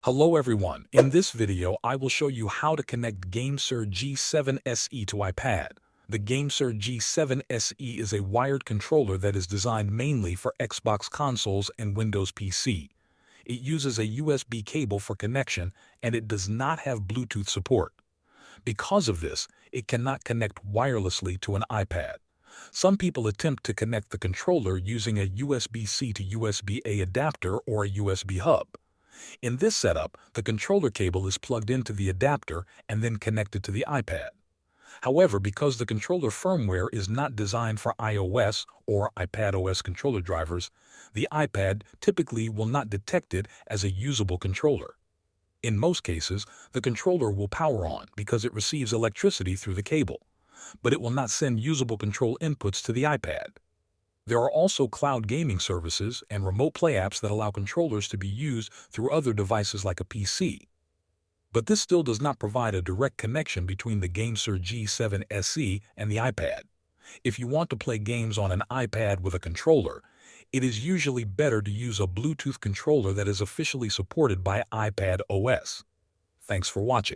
Hello everyone, in this video I will show you how to connect GameSir G7 SE to iPad. The GameSir G7 SE is a wired controller that is designed mainly for Xbox consoles and Windows PC. It uses a USB cable for connection and it does not have Bluetooth support. Because of this, it cannot connect wirelessly to an iPad. Some people attempt to connect the controller using a USB-C to USB-A adapter or a USB hub. In this setup, the controller cable is plugged into the adapter and then connected to the iPad. However, because the controller firmware is not designed for iOS or iPadOS controller drivers, the iPad typically will not detect it as a usable controller. In most cases, the controller will power on because it receives electricity through the cable, but it will not send usable control inputs to the iPad. There are also cloud gaming services and remote play apps that allow controllers to be used through other devices like a PC. But this still does not provide a direct connection between the GameSir G7 SE and the iPad. If you want to play games on an iPad with a controller, it is usually better to use a Bluetooth controller that is officially supported by iPad OS. Thanks for watching.